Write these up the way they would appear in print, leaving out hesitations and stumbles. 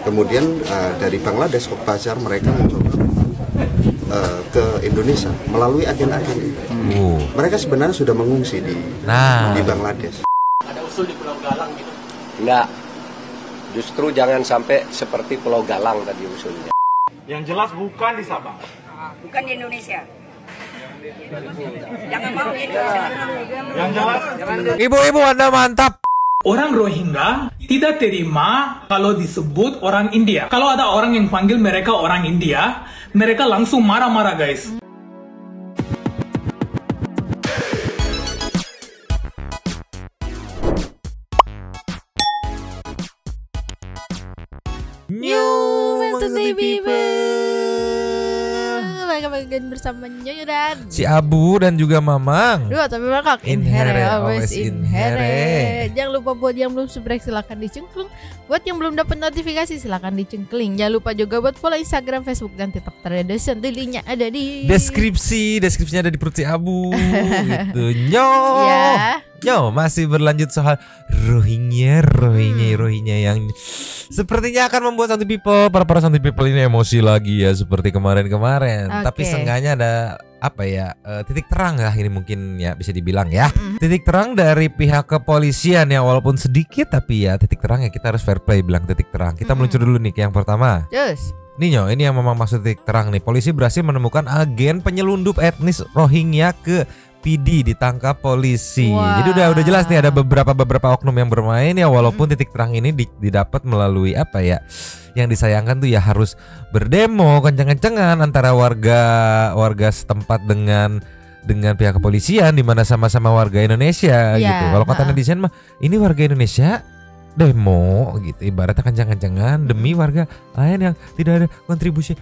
Kemudian dari Bangladesh Kopasar mereka mencoba ke Indonesia melalui agen-agen ini. Mereka sebenarnya sudah mengungsi di Bangladesh. Ada usul di Pulau Galang gitu? Enggak. Justru jangan sampai seperti Pulau Galang tadi usulnya. Yang jelas bukan di Sabang. Bukan di Indonesia. Jangan mau gitu. Yang jelas. Ibu-ibu Anda mantap. Orang Rohingya tidak terima kalau disebut orang India. Kalau ada orang yang panggil mereka orang India, mereka langsung marah-marah, guys. Bersama Nyonya dan si Abu dan juga Mamang. Dua tapi mereka Inhere, always inhere. Jangan lupa buat yang belum subscribe silahkan dicengkling. Buat yang belum dapat notifikasi silahkan dicengkling. Jangan lupa juga buat follow Instagram, Facebook dan TikTok Tradition. Tentunya ada di deskripsinya ada di perut si Abu gitu. Nyo masih berlanjut soal Rohingya yang sepertinya akan membuat Santi People, para Santi People ini emosi lagi ya seperti kemarin-kemarin. Tapi seenggaknya ada titik terang lah ini mungkin ya bisa dibilang ya. Titik terang dari pihak kepolisian ya walaupun sedikit tapi ya titik terang ya kita harus fair play bilang titik terang. Kita meluncur dulu nih ke yang pertama. Nih Nyo, ini yang memang maksud titik terang nih. Polisi berhasil menemukan agen penyelundup etnis Rohingya ke PD ditangkap polisi. Jadi udah jelas nih ada beberapa oknum yang bermain ya walaupun titik terang ini didapat melalui yang disayangkan tuh ya harus berdemo kencang-kencangan antara warga setempat dengan pihak kepolisian di mana sama-sama warga Indonesia gitu. Kalau kata netizen mah ini warga Indonesia demo gitu ibaratnya kencang-kencangan demi warga lain yang tidak ada kontribusi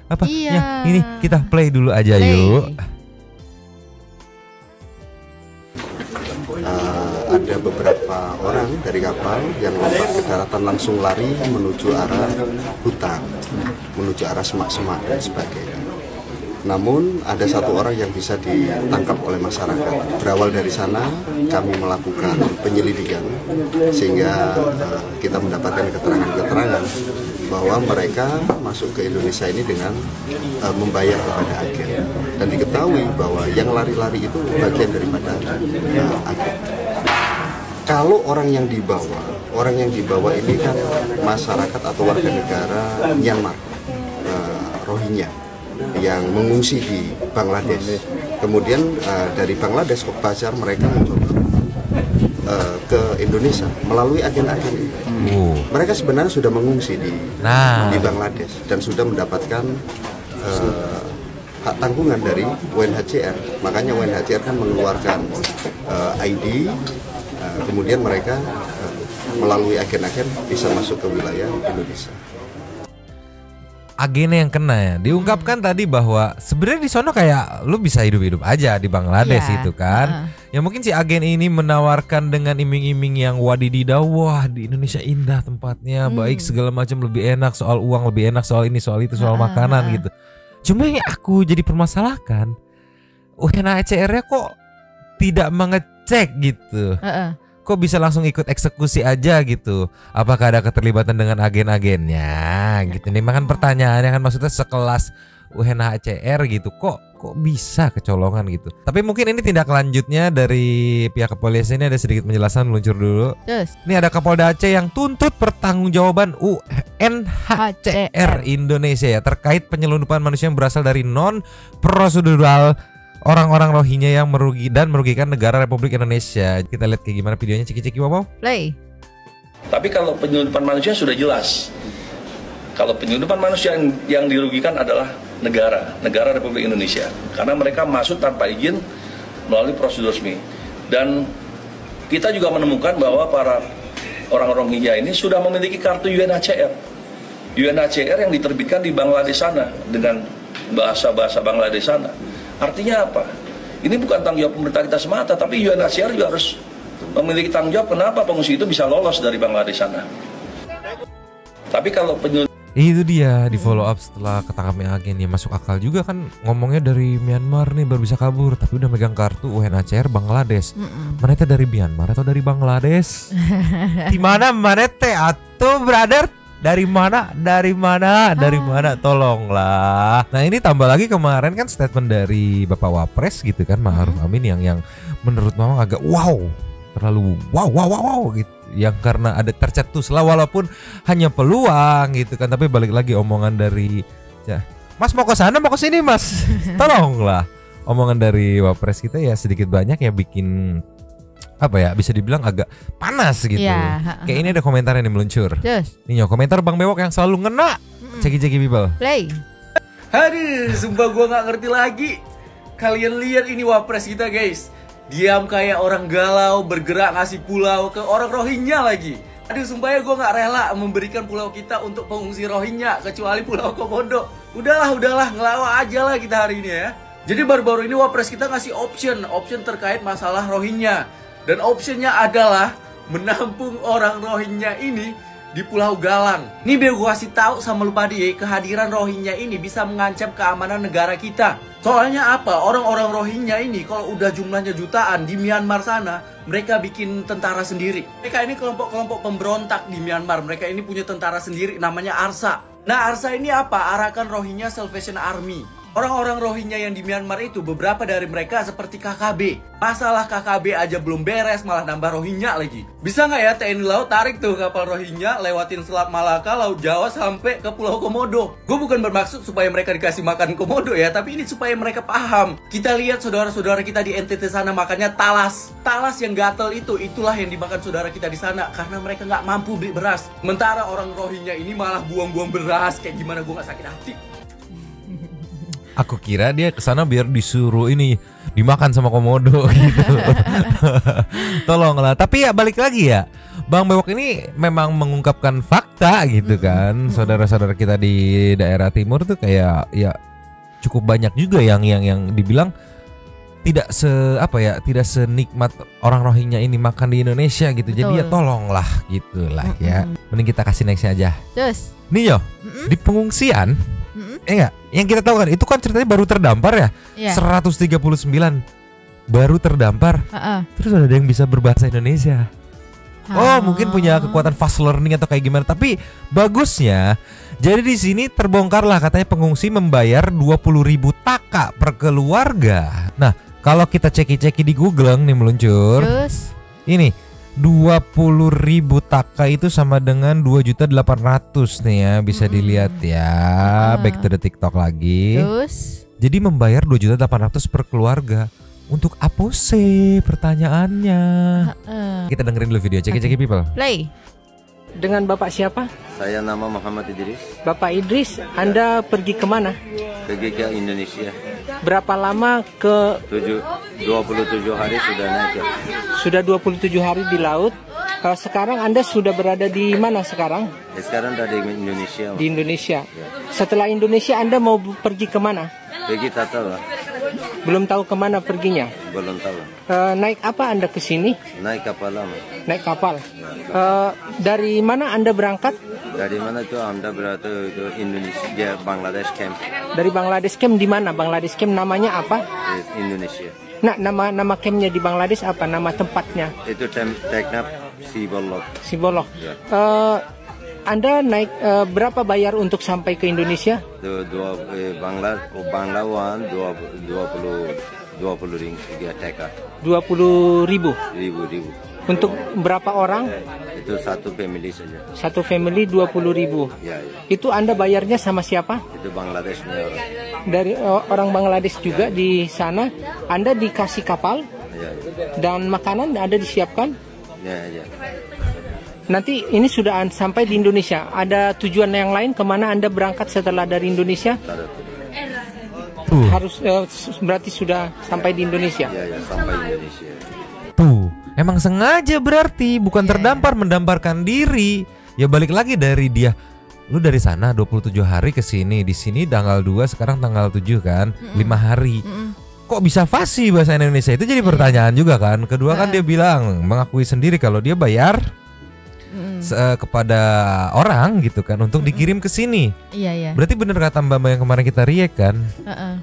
ini kita play dulu aja yuk. Ada beberapa orang dari kapal yang lompat ke daratan langsung lari menuju arah hutan, menuju arah semak-semak dan sebagainya. Namun ada satu orang yang bisa ditangkap oleh masyarakat. Berawal dari sana kami melakukan penyelidikan sehingga kita mendapatkan keterangan-keterangan bahwa mereka masuk ke Indonesia ini dengan membayar kepada agen dan diketahui bahwa yang lari-lari itu bagian daripada agen. Kalau orang yang dibawa ini kan masyarakat atau warga negara Myanmar, Rohingya yang mengungsi di Bangladesh. Kemudian dari Bangladesh Kopasar mereka mencoba ke Indonesia melalui agen-agen ini. Mereka sebenarnya sudah mengungsi di Bangladesh dan sudah mendapatkan hak tanggungan dari UNHCR. Makanya UNHCR kan mengeluarkan ID. Kemudian mereka melalui agen-agen bisa masuk ke wilayah Indonesia. Agennya yang kena ya. Diungkapkan tadi bahwa sebenarnya di sono kayak lu bisa hidup-hidup aja di Bangladesh itu kan. Ya mungkin si agen ini menawarkan dengan iming-iming yang wadididaw, wah di Indonesia indah tempatnya, baik segala macam lebih enak, soal uang lebih enak, soal ini, soal itu, soal makanan gitu. Cuma yang aku jadi permasalahkan, UNHCR-nya kok tidak mengecek gitu. Kok bisa langsung ikut eksekusi aja gitu? Apakah ada keterlibatan dengan agen-agennya gitu? Ini kan pertanyaannya kan maksudnya sekelas UNHCR gitu. Kok bisa kecolongan gitu? Tapi mungkin ini tindak lanjutnya dari pihak kepolisian. Ini ada sedikit penjelasan meluncur dulu. Ini ada Kapolda Aceh yang tuntut pertanggungjawaban UNHCR Indonesia ya terkait penyelundupan manusia yang berasal dari non prosedural orang-orang Rohingya yang merugikan negara Republik Indonesia. Kita lihat kayak gimana videonya, ciki-ciki wow. Play. Tapi kalau penyelundupan manusia sudah jelas. Kalau penyelundupan manusia yang dirugikan adalah negara Republik Indonesia. Karena mereka masuk tanpa izin melalui prosedur resmi. Dan kita juga menemukan bahwa para orang Rohingya ini sudah memiliki kartu UNHCR. UNHCR yang diterbitkan di Bangladesh sana dengan bahasa Bangladesh sana. Artinya apa? Ini bukan tanggung jawab pemerintah kita semata, tapi UNHCR juga harus memiliki tanggung jawab kenapa pengungsi itu bisa lolos dari Bangladesh sana. Tapi kalau itu dia di follow up setelah ketangkapnya agen ya masuk akal juga kan ngomongnya dari Myanmar nih baru bisa kabur tapi udah megang kartu UNHCR Bangladesh. Mana teh dari Myanmar atau dari Bangladesh? Di mana teh atau brother? Dari mana? Tolonglah. Nah ini tambah lagi kemarin kan statement dari Bapak Wapres gitu kan, Ma'ruf Amin yang menurut Mama agak terlalu wow gitu. Yang karena ada tercetus lah walaupun hanya peluang gitu kan, tapi balik lagi omongan dari Mas mau ke sana mau ke sini Mas. Tolonglah. Omongan dari Wapres kita ya sedikit banyak ya bikin bisa dibilang agak panas gitu. Kayak ini ada komentar yang meluncur. Ini komentar Bang Bewok yang selalu ngena. Ceki people. Play. Aduh, sumpah gue gak ngerti lagi. Kalian lihat ini Wapres kita guys. Diam kayak orang galau, bergerak ngasih pulau ke orang Rohingya lagi. Aduh, sumpah ya gue gak rela memberikan pulau kita untuk pengungsi Rohingya, kecuali Pulau Komodo. Udahlah, ngelawak aja lah kita hari ini ya. Jadi baru-baru ini Wapres kita ngasih option terkait masalah Rohingya. Dan optionnya adalah menampung orang Rohingya ini di Pulau Galang. Ini biar gue kasih tahu sama lu pada, kehadiran Rohingya ini bisa mengancam keamanan negara kita. Soalnya apa? Orang-orang Rohingya ini kalau udah jumlahnya jutaan di Myanmar sana, mereka bikin tentara sendiri. Mereka ini kelompok-kelompok pemberontak di Myanmar. Mereka ini punya tentara sendiri namanya ARSA. Nah, ARSA ini apa? Arakan Rohingya Salvation Army. Orang-orang Rohingya yang di Myanmar itu beberapa dari mereka seperti KKB. Masalah KKB aja belum beres malah nambah Rohingya lagi. Bisa nggak ya TNI Laut tarik tuh kapal Rohingya lewatin Selat Malaka, Laut Jawa sampai ke Pulau Komodo. Gue bukan bermaksud supaya mereka dikasih makan komodo ya, tapi ini supaya mereka paham. Kita lihat saudara-saudara kita di NTT sana makannya talas. Talas yang gatel itulah yang dimakan saudara kita di sana karena mereka nggak mampu beli beras. Sementara orang Rohingya ini malah buang-buang beras. Kayak gimana gue nggak sakit hati. Aku kira dia kesana biar disuruh ini dimakan sama komodo gitu. Tolonglah. Tapi ya balik lagi ya, Bang Bewok ini memang mengungkapkan fakta gitu kan. Saudara-saudara kita di daerah timur tuh kayak ya cukup banyak juga yang dibilang tidak senikmat orang Rohingya ini makan di Indonesia gitu. Betul. Jadi ya tolonglah gitulah ya. Mending kita kasih nextnya aja. Terus nih yo di pengungsian. Enggak, yang kita tahu kan itu kan ceritanya baru terdampar ya. 139 baru terdampar. Terus ada yang bisa berbahasa Indonesia. Oh, mungkin punya kekuatan fast learning atau kayak gimana. Tapi bagusnya jadi di sini terbongkar lah katanya pengungsi membayar 20.000 taka per keluarga. Nah, kalau kita ceki-ceki di Google nih meluncur. Terus ini 20.000 taka itu sama dengan 2.800.000 nih ya, bisa dilihat ya. Back to the TikTok lagi. Terus jadi membayar 2.800.000 per keluarga. Untuk apa sih pertanyaannya? Kita dengerin dulu video. Ceki people. Play. Dengan Bapak siapa? Saya nama Muhammad Idris. Bapak Idris, Anda pergi kemana? Pergi ke Indonesia. Berapa lama ke? 27 hari sudah naik ya. Sudah 27 hari di laut. Sekarang Anda sudah berada di mana sekarang? Sekarang ada di Indonesia. Di Indonesia. Ya. Setelah Indonesia Anda mau pergi kemana? Pergi Tatal lah. Belum tahu kemana perginya? Belum tahu. Naik apa Anda ke sini? Naik kapal lama. Naik kapal. Dari mana Anda berangkat? Dari mana itu Anda berangkat itu Indonesia, Bangladesh camp. Dari Bangladesh camp di mana? Bangladesh camp namanya apa? Indonesia. Nah, nama campnya di Bangladesh apa? Nama tempatnya? Itu Teknap Sibolok. Sibolok. Ya. Anda naik berapa bayar untuk sampai ke Indonesia? Banglawan 20 ring 3 TK. 20.000. Ribu. Untuk berapa orang? Itu satu family saja. Satu family 20.000. Ya. Itu Anda bayarnya sama siapa? Itu Bangladeshnya orang. Dari orang Bangladesh juga di sana. Anda dikasih kapal? Ya. Dan makanan ada disiapkan? Ya. Nanti ini sudah sampai di Indonesia. Ada tujuan yang lain kemana Anda berangkat setelah dari Indonesia? Harus berarti sudah sampai di Indonesia. Ya, sampai Indonesia. Tuh, emang sengaja berarti bukan terdampak, mendamparkan diri. Ya balik lagi dari dia. Lu dari sana 27 hari ke sini, di sini tanggal 2, sekarang tanggal 7 kan, 5 hari. Kok bisa fasih bahasa Indonesia? Itu jadi pertanyaan juga kan. Kedua kan dia bilang mengakui sendiri kalau dia bayar kepada orang gitu kan untuk dikirim ke sini. Iya. Berarti bener kata Mbak yang kemarin kita react kan.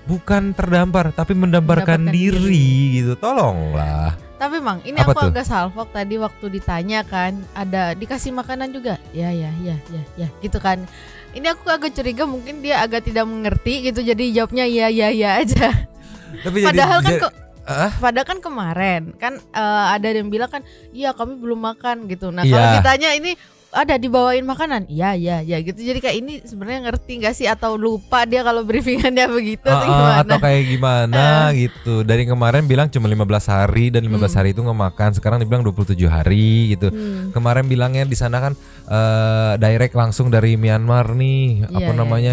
Bukan terdampar tapi mendamparkan diri gitu. Tolonglah. Tapi Mang, ini Apa aku tuh? agak salfok tadi waktu ditanya kan, ada dikasih makanan juga? Ya, gitu kan. Ini aku agak curiga mungkin dia agak tidak mengerti gitu, jadi jawabnya ya aja. Tapi Padahal padahal kan kemarin kan ada yang bilang kan, iya kami belum makan gitu. Nah kalau Iya. ditanya ini ada dibawain makanan, ya gitu. Jadi kayak ini sebenarnya ngerti nggak sih atau lupa dia kalau briefingannya begitu atau gimana? Atau kayak gimana gitu. Dari kemarin bilang cuma 15 hari dan 15 hari itu nggak makan. Sekarang dibilang 27 hari gitu. Kemarin bilangnya di sana kan direct langsung dari Myanmar nih,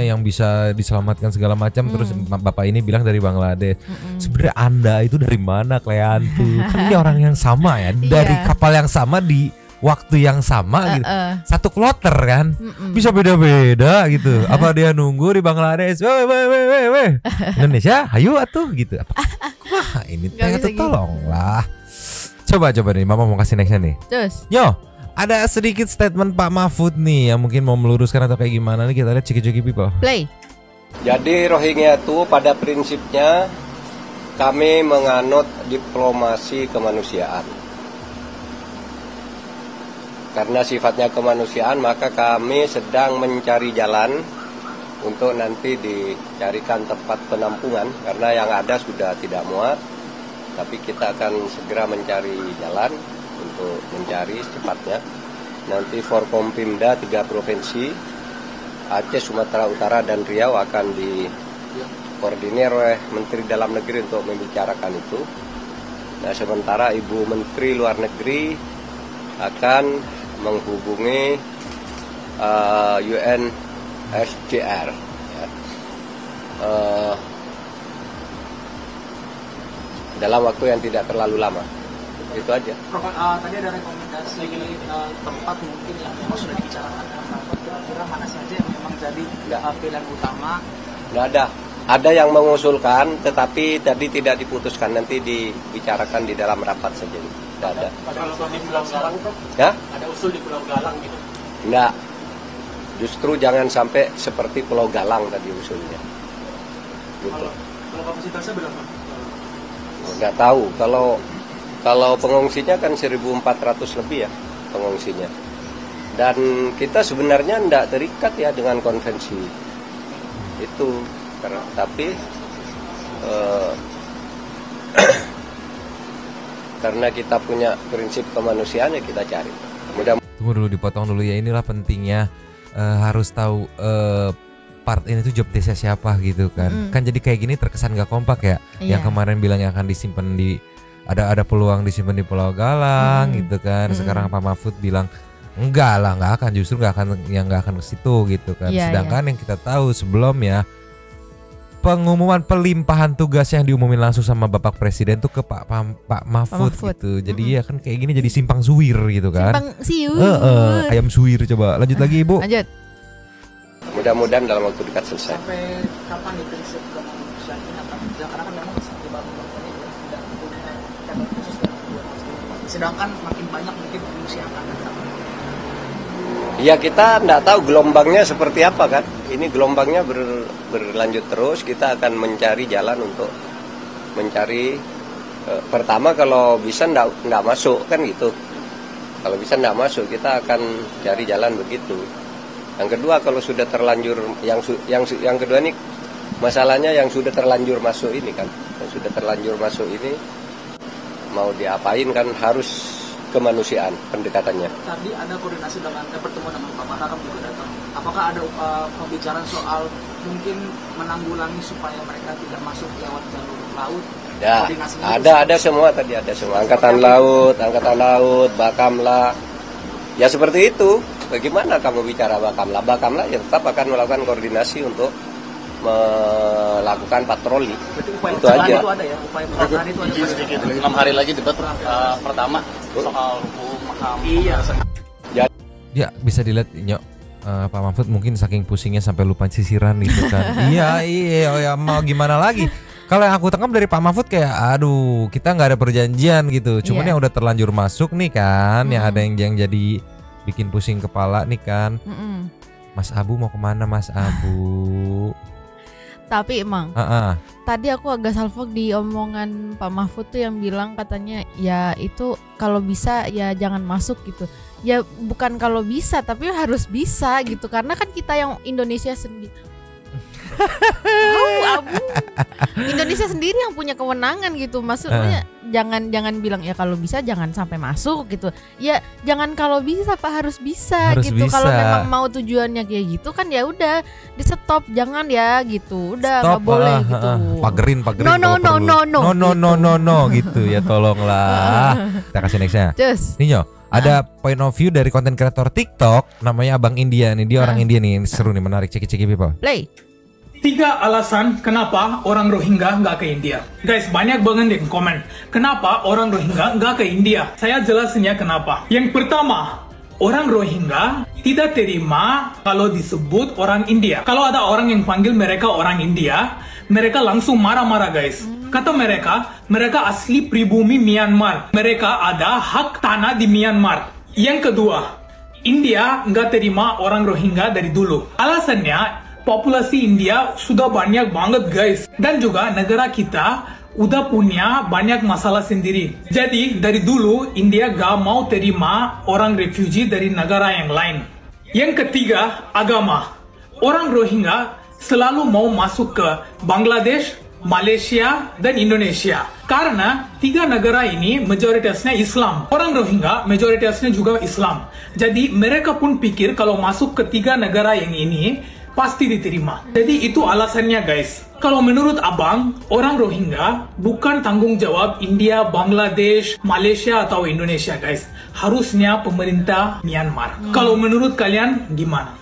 yang bisa diselamatkan segala macam. Terus bapak ini bilang dari Bangladesh. Sebenarnya Anda itu dari mana kalian tuh? Kan ini orang yang sama ya, dari kapal yang sama di waktu yang sama gitu. Satu kloter kan. Bisa beda-beda gitu. Apa dia nunggu di Bangladesh? Weh. Indonesia, ayo atuh gitu. Wah, ini teh tolonglah. Coba nih, Mama mau kasih nextnya nih. Terus. Yo, ada sedikit statement Pak Mahfud nih yang mungkin mau meluruskan atau kayak gimana nih, kita lihat ciki-ciki people. Play. Jadi Rohingya itu pada prinsipnya kami menganut diplomasi kemanusiaan. Karena sifatnya kemanusiaan, maka kami sedang mencari jalan untuk nanti dicarikan tempat penampungan. Karena yang ada sudah tidak muat, tapi kita akan segera mencari jalan untuk mencari secepatnya. Nanti Forkompimda 3 provinsi, Aceh, Sumatera Utara, dan Riau akan dikoordinir oleh Menteri Dalam Negeri untuk membicarakan itu. Nah, sementara Ibu Menteri Luar Negeri akan menghubungi UNHCR ya. Dalam waktu yang tidak terlalu lama. Itu aja. Prof, tadi ada rekomendasi tempat mungkin yang memang sudah dibicarakan kira-kira mana saja yang memang jadi pilihan utama? Nggak ada. Ada yang mengusulkan, tetapi tadi tidak diputuskan. Nanti dibicarakan di dalam rapat saja. Nggak ada. Ada usul di Pulau Galang, Prof? Ya? Ada usul di Pulau Galang gitu? Nggak. Justru jangan sampai seperti Pulau Galang tadi usulnya. Gitu. Kalau kapasitasnya berapa? Nggak tahu. Kalau pengungsinya kan 1.400 lebih ya pengungsinya. Dan kita sebenarnya tidak terikat ya dengan konvensi itu. Tapi karena kita punya prinsip kemanusiaan ya kita cari. Tunggu dulu, dipotong dulu ya. Inilah pentingnya harus tahu part ini tuh job desa siapa gitu kan. Kan jadi kayak gini terkesan gak kompak ya. Yang kemarin bilangnya akan disimpan di ada peluang disimpan di Pulau Galang gitu kan. Sekarang Pak Mahfud bilang enggak lah, nggak akan, justru nggak akan ke situ gitu kan. Sedangkan yang kita tahu sebelumnya pengumuman pelimpahan tugas yang diumumin langsung sama Bapak Presiden tuh ke Pak Mahfud gitu. Jadi ya kan kayak gini jadi simpang suwir gitu kan. Simpang siur. Ayam suwir. Coba lanjut lagi Ibu. Lanjut. Mudah-mudahan dalam waktu dekat selesai. Sampai kapan nih prinsip kemanusiaan ini akan berjalan? Karena kan memang dibangun ini tidak punya cabang khusus dan sedangkan makin banyak mungkin pengungsi yang akan datang. Ya kita tidak tahu gelombangnya seperti apa kan. Ini gelombangnya berlanjut terus. Kita akan mencari jalan untuk mencari pertama kalau bisa tidak masuk kan gitu. Kalau bisa tidak masuk kita akan cari jalan begitu. Yang kedua kalau sudah terlanjur yang kedua ini masalahnya yang sudah terlanjur masuk ini kan. Yang sudah terlanjur masuk ini mau diapain kan harus kemanusiaan pendekatannya. Tadi ada koordinasi dengan pertemuan dengan Pak Mahfud juga datang. Apakah ada pembicaraan soal mungkin menanggulangi supaya mereka tidak masuk lewat jalur laut? Ya, ada semua tadi, ada semua. Angkatan laut, Bakamla. Ya seperti itu. Bagaimana kamu bicara Bakamla? Bakamla ya tetap akan melakukan koordinasi untuk melakukan patroli. Itu aja. Itu ada ya, upaya pencegahan itu ada. 6 hari lagi debat pertama soal makam. Iya. Ya bisa dilihat Nyok, Pak Mahfud mungkin saking pusingnya sampai lupa sisiran gitu kan. iya mau gimana lagi. Kalau yang aku tangkap dari Pak Mahfud kayak aduh kita nggak ada perjanjian gitu. Cuman yang udah terlanjur masuk nih kan, yang ada yang jadi bikin pusing kepala nih kan. Mas Abu mau kemana Mas Abu? Tapi emang tadi aku agak salfok di omongan Pak Mahfud tuh yang bilang katanya ya itu kalau bisa ya jangan masuk gitu. Ya bukan kalau bisa tapi harus bisa gitu, karena kan kita yang Indonesia sendiri. Abu. Indonesia sendiri yang punya kewenangan gitu. Maksudnya jangan bilang ya kalau bisa jangan sampai masuk gitu. Ya jangan kalau bisa Pak, harus bisa gitu. Kalau memang mau tujuannya kayak gitu kan ya udah di stop, jangan ya gitu. Udah nggak boleh gitu. Pagerin. No gitu ya, tolonglah. Kita kasih nextnya. Ninyo, ada point of view dari konten kreator TikTok namanya Abang India nih. Dia orang India nih, seru nih, menarik. Ceki people. Play. 3 alasan kenapa orang Rohingya nggak ke India. Guys, banyak banget yang komen, kenapa orang Rohingya nggak ke India. Saya jelasin ya kenapa. Yang pertama, orang Rohingya tidak terima kalau disebut orang India. Kalau ada orang yang panggil mereka orang India, mereka langsung marah-marah guys. Kata mereka asli pribumi Myanmar. Mereka ada hak tanah di Myanmar. Yang kedua, India nggak terima orang Rohingya dari dulu. Alasannya, populasi India sudah banyak banget guys. Dan juga negara kita udah punya banyak masalah sendiri. Jadi dari dulu India gak mau terima orang refugee dari negara yang lain. Yang ketiga, agama. Orang Rohingya selalu mau masuk ke Bangladesh, Malaysia, dan Indonesia. Karena 3 negara ini mayoritasnya Islam. Orang Rohingya mayoritasnya juga Islam. Jadi mereka pun pikir kalau masuk ke 3 negara yang ini pasti diterima. Jadi itu alasannya guys. Kalau menurut abang, orang Rohingya bukan tanggung jawab India, Bangladesh, Malaysia atau Indonesia guys. Harusnya pemerintah Myanmar. Kalau menurut kalian gimana?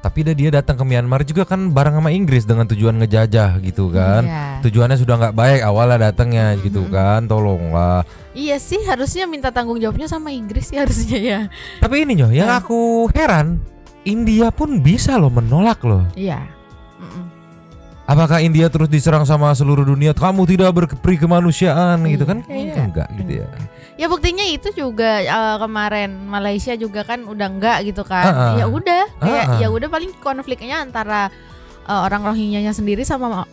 Tapi dia datang ke Myanmar juga kan bareng sama Inggris dengan tujuan ngejajah gitu kan. Tujuannya sudah nggak baik awalnya datangnya gitu kan. Tolonglah. Iya sih, harusnya minta tanggung jawabnya sama Inggris sih harusnya ya. Tapi ini yang aku heran, India pun bisa loh menolak loh. Iya. Apakah India terus diserang sama seluruh dunia? Kamu tidak berperi kemanusiaan gitu kan? Kayaknya enggak gitu ya. Ya buktinya itu juga kemarin Malaysia juga kan udah enggak gitu kan. Ya udah, ya udah paling konfliknya antara orang Rohingya-nya sendiri sama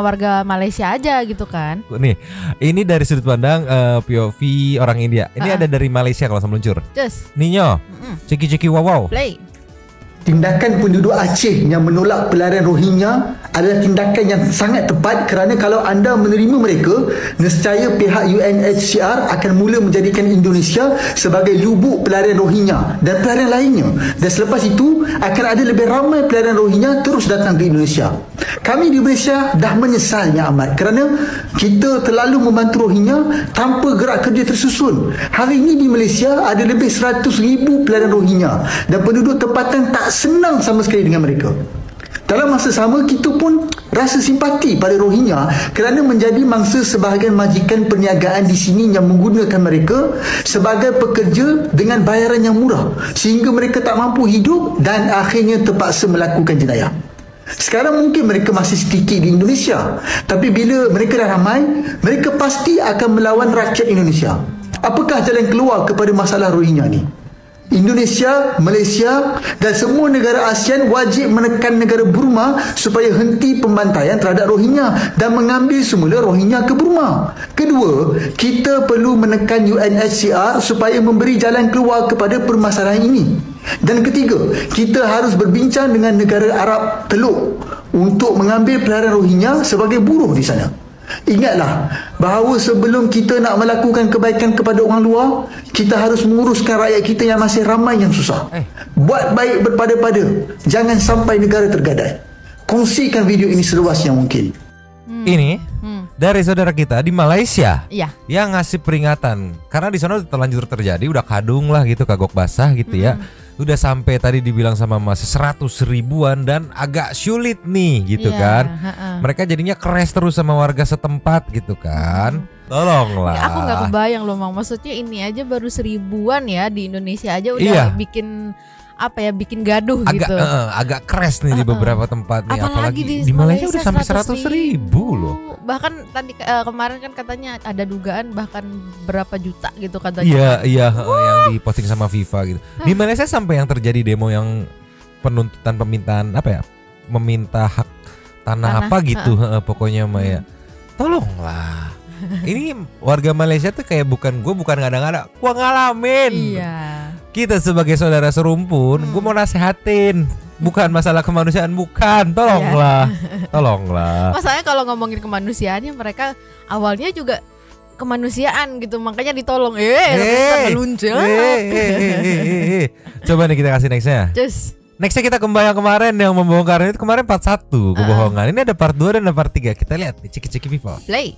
warga Malaysia aja gitu kan. Nih, ini dari sudut pandang POV orang India. Ini ada dari Malaysia kalau saya meluncur. Ninyo, ceki wow. Play. Tindakan penduduk Aceh yang menolak pelarian Rohingya adalah tindakan yang sangat tepat kerana kalau anda menerima mereka, nescaya pihak UNHCR akan mula menjadikan Indonesia sebagai lubuk pelarian Rohingya dan pelarian lainnya. Dan selepas itu akan ada lebih ramai pelarian Rohingya terus datang ke Indonesia. Kami di Malaysia dah menyesalnya amat kerana kita terlalu membantu Rohingya tanpa gerak kerja tersusun. Hari ini di Malaysia ada lebih 100,000 pelarian Rohingya dan penduduk tempatan tak senang sama sekali dengan mereka. Dalam masa sama, kita pun rasa simpati pada Rohingya kerana menjadi mangsa sebahagian majikan perniagaan di sini yang menggunakan mereka sebagai pekerja dengan bayaran yang murah sehingga mereka tak mampu hidup dan akhirnya terpaksa melakukan jenayah. Sekarang mungkin mereka masih sedikit di Indonesia, tapi bila mereka dah ramai, mereka pasti akan melawan rakyat Indonesia. Apakah jalan keluar kepada masalah Rohingya ni? Indonesia, Malaysia dan semua negara ASEAN wajib menekan negara Burma supaya henti pembantaian terhadap Rohingya dan mengambil semula Rohingya ke Burma. Kedua, kita perlu menekan UNHCR supaya memberi jalan keluar kepada permasalahan ini. Dan ketiga, kita harus berbincang dengan negara Arab Teluk untuk mengambil pelarian Rohingya sebagai buruh di sana. Ingatlah bahawa sebelum kita nak melakukan kebaikan kepada orang luar, kita harus menguruskan rakyat kita yang masih ramai yang susah. Buat baik berpada-pada, jangan sampai negara tergadai. Kongsikan video ini seluasnya mungkin. Ini dari saudara kita di Malaysia yang ngasih peringatan karena di sana terlanjur terjadi, udah kadung lah gitu, kagok basah gitu ya. Udah sampai tadi dibilang sama Mas 100 ribuan dan agak sulit nih gitu kan. Mereka jadinya crash terus sama warga setempat gitu kan. Tolonglah. Ya, aku nggak kebayang loh Mang. Maksudnya ini aja baru 1000-an ya di Indonesia aja udah bikin bikin gaduh gitu. Agak crash nih di beberapa tempat nih. Apalagi di Malaysia udah sampai 100.000 loh. Bahkan tadi kemarin kan katanya ada dugaan bahkan berapa juta gitu katanya. Iya, yang diposting sama FIFA gitu. Di Malaysia sampai yang terjadi demo yang penuntutan meminta hak tanah apa gitu, pokoknya mah ya. Tolonglah. Ini warga Malaysia tuh kayak bukan ngada-ngada, gua ngalamin. Iya. Kita sebagai saudara serumpun, gua mau nasehatin. Bukan masalah kemanusiaan, bukan. Tolonglah. Tolonglah. Masalahnya kalau ngomongin kemanusiaannya, mereka awalnya juga kemanusiaan gitu, makanya ditolong. Coba nih kita kasih nextnya. Nextnya kita kembali yang kemarin yang membongkar itu kemarin part 1 kebohongan. Ini ada part 2 dan ada part 3. Kita lihat nih ciki-ciki people. Play.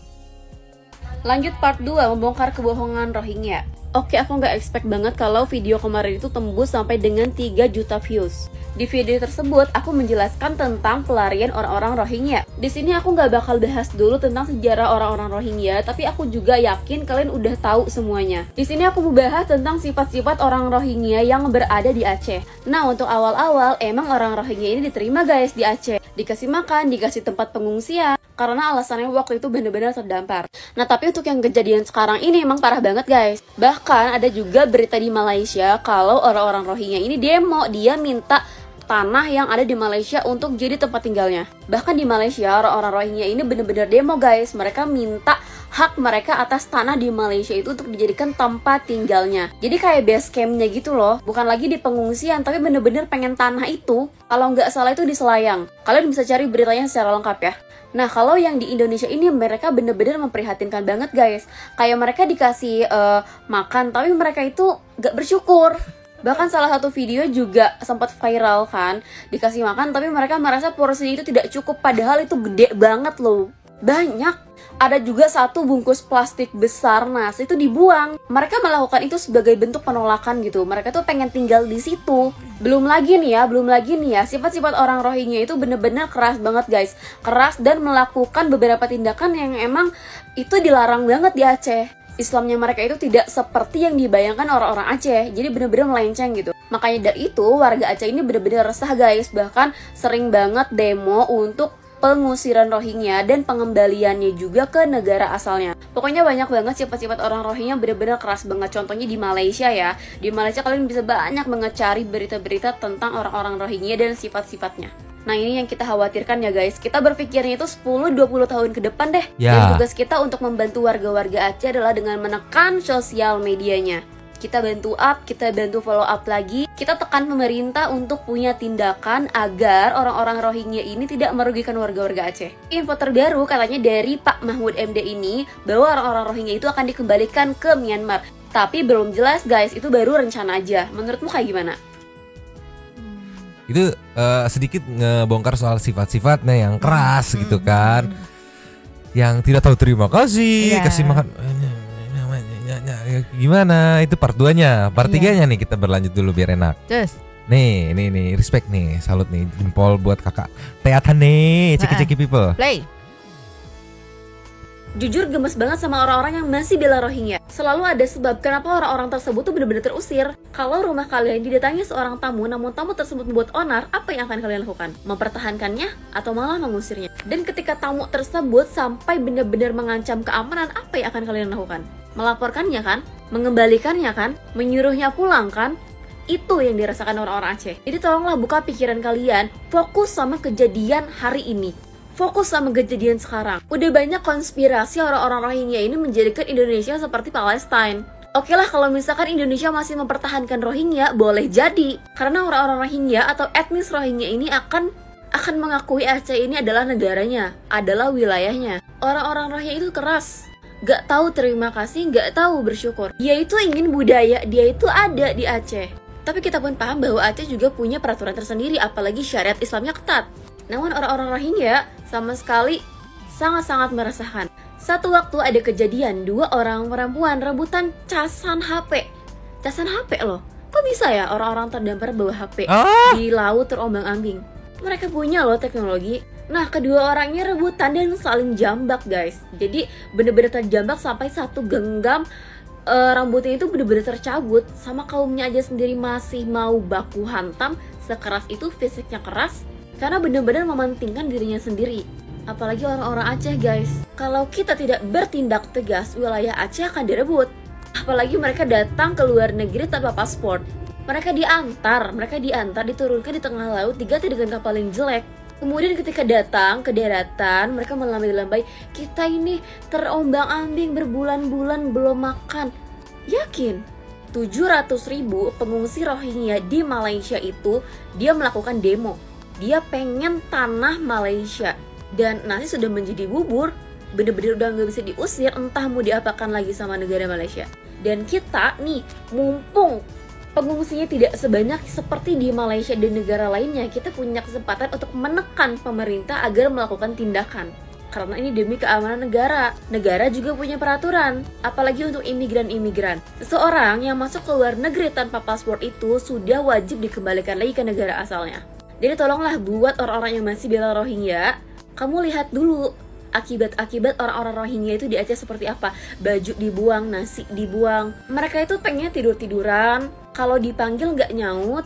Lanjut part 2 membongkar kebohongan Rohingya. Oke, aku nggak expect banget kalau video kemarin itu tembus sampai dengan 3 juta views. Di video tersebut, aku menjelaskan tentang pelarian orang-orang Rohingya. Di sini aku nggak bakal bahas dulu tentang sejarah orang-orang Rohingya, tapi aku juga yakin kalian udah tahu semuanya. Di sini aku mau bahas tentang sifat-sifat orang Rohingya yang berada di Aceh. Nah, untuk awal-awal, emang orang Rohingya ini diterima guys di Aceh. Dikasih makan, dikasih tempat pengungsian, karena alasannya waktu itu benar-benar terdampar. Nah, tapi untuk yang kejadian sekarang ini emang parah banget guys. Bahkan ada juga berita di Malaysia kalau orang-orang Rohingya ini demo, dia minta tanah yang ada di Malaysia untuk jadi tempat tinggalnya. Bahkan di Malaysia orang-orang Rohingya ini benar-benar demo guys. Mereka minta hak mereka atas tanah di Malaysia itu untuk dijadikan tempat tinggalnya. Jadi kayak base campnya gitu loh. Bukan lagi di pengungsian, tapi bener-bener pengen tanah itu. Kalau nggak salah itu di Selayang. Kalian bisa cari beritanya secara lengkap ya. Nah, kalau yang di Indonesia ini mereka bener-bener memprihatinkan banget guys. Kayak mereka dikasih makan, tapi mereka itu nggak bersyukur. Bahkan salah satu video juga sempat viral kan, dikasih makan tapi mereka merasa porsi itu tidak cukup, padahal itu gede banget loh. Banyak. Ada juga satu bungkus plastik besar nasi itu dibuang. Mereka melakukan itu sebagai bentuk penolakan gitu. Mereka tuh pengen tinggal di situ. Belum lagi nih ya, sifat-sifat orang Rohingya itu bener-bener keras banget guys. Keras dan melakukan beberapa tindakan yang emang itu dilarang banget di Aceh. Islamnya mereka itu tidak seperti yang dibayangkan orang-orang Aceh. Jadi bener-bener melenceng gitu. Makanya dari itu warga Aceh ini bener-bener resah guys. Bahkan sering banget demo untuk pengusiran Rohingya dan pengembaliannya juga ke negara asalnya. Pokoknya banyak banget sifat-sifat orang Rohingya bener-bener keras banget. Contohnya di Malaysia ya. Di Malaysia kalian bisa banyak banget cari berita-berita tentang orang-orang Rohingya dan sifat-sifatnya. Nah, ini yang kita khawatirkan ya guys. Kita berpikirnya itu 10-20 tahun ke depan deh. Dan tugas kita untuk membantu warga-warga Aceh adalah dengan menekan sosial medianya. Kita bantu up, kita bantu follow up lagi. Kita tekan pemerintah untuk punya tindakan agar orang-orang Rohingya ini tidak merugikan warga-warga Aceh. Info terbaru katanya dari Pak Mahmud MD ini bahwa orang-orang Rohingya itu akan dikembalikan ke Myanmar. Tapi belum jelas guys, itu baru rencana aja. Menurutmu kayak gimana? Itu sedikit ngebongkar soal sifat-sifatnya yang keras gitu kan. Yang tidak tahu terima kasih, kasih makan gimana, itu part 2-nya. Part 3-nya nih kita berlanjut dulu biar enak. Nih, respect nih, salut nih, jempol buat kakak Teatan nih, ceki-ceki people. Play. Jujur gemes banget sama orang-orang yang masih bela Rohingya. Selalu ada sebab kenapa orang-orang tersebut tuh benar-benar terusir. Kalau rumah kalian didatangi seorang tamu, namun tamu tersebut membuat onar, apa yang akan kalian lakukan? Mempertahankannya atau malah mengusirnya? Dan ketika tamu tersebut sampai benar-benar mengancam keamanan, apa yang akan kalian lakukan? Melaporkannya kan? Mengembalikannya kan? Menyuruhnya pulang kan? Itu yang dirasakan orang-orang Aceh. Jadi tolonglah buka pikiran kalian, fokus sama kejadian hari ini. Fokus sama kejadian sekarang. Udah banyak konspirasi orang-orang Rohingya ini menjadikan Indonesia seperti Palestine. Oke lah, kalau misalkan Indonesia masih mempertahankan Rohingya, boleh jadi. Karena orang-orang Rohingya atau etnis Rohingya ini akan mengakui Aceh ini adalah negaranya, adalah wilayahnya. Orang-orang Rohingya itu keras, gak tahu terima kasih, gak tahu bersyukur. Dia itu ingin budaya dia itu ada di Aceh. Tapi kita pun paham bahwa Aceh juga punya peraturan tersendiri, apalagi syariat Islamnya ketat. Namun orang-orang Rohingya sama sekali sangat-sangat meresahkan. Satu waktu ada kejadian 2 orang perempuan rebutan casan HP. Casan HP loh. Kok bisa ya orang-orang terdampar bawa HP di laut terombang-ambing? Mereka punya loh teknologi. Nah, kedua orangnya rebutan dan saling jambak guys. Jadi bener-bener terjambak sampai satu genggam rambutnya itu bener-bener tercabut. Sama kaumnya aja sendiri masih mau baku hantam. Sekeras itu, fisiknya keras. Karena benar-benar mementingkan dirinya sendiri. Apalagi orang-orang Aceh guys. Kalau kita tidak bertindak tegas, wilayah Aceh akan direbut. Apalagi mereka datang ke luar negeri tanpa paspor. Mereka diantar diturunkan di tengah laut, diganti dengan kapal yang jelek. Kemudian ketika datang ke daratan, mereka melambai-lambai, kita ini terombang-ambing berbulan-bulan belum makan. Yakin? 700.000 pengungsi Rohingya di Malaysia itu, dia melakukan demo. Dia pengen tanah Malaysia. Dan nasi sudah menjadi bubur, bener-bener udah gak bisa diusir, entah mau diapakan lagi sama negara Malaysia. Dan kita nih, mumpung pengungsinya tidak sebanyak seperti di Malaysia dan negara lainnya, kita punya kesempatan untuk menekan pemerintah agar melakukan tindakan. Karena ini demi keamanan negara. Negara juga punya peraturan, apalagi untuk imigran-imigran. Seseorang yang masuk ke luar negeri tanpa paspor itu sudah wajib dikembalikan lagi ke negara asalnya. Jadi tolonglah buat orang-orang yang masih bela Rohingya, kamu lihat dulu akibat-akibat orang-orang Rohingya itu di Aceh seperti apa. Baju dibuang, nasi dibuang. Mereka itu pengen tidur-tiduran, kalau dipanggil nggak nyaut,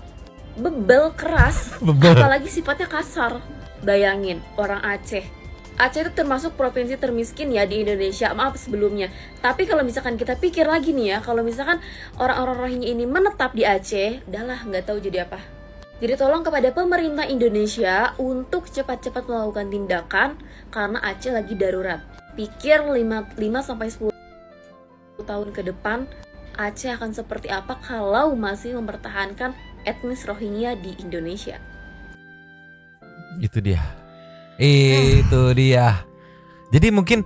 bebel keras, apalagi sifatnya kasar. Bayangin, orang Aceh. Aceh itu termasuk provinsi termiskin ya di Indonesia, maaf sebelumnya. Tapi kalau misalkan kita pikir lagi nih ya, kalau misalkan orang-orang Rohingya ini menetap di Aceh, udahlah nggak tahu jadi apa. Jadi tolong kepada pemerintah Indonesia untuk cepat-cepat melakukan tindakan karena Aceh lagi darurat. Pikir 5-10 tahun ke depan Aceh akan seperti apa kalau masih mempertahankan etnis Rohingya di Indonesia. Itu dia. Itu dia. Jadi mungkin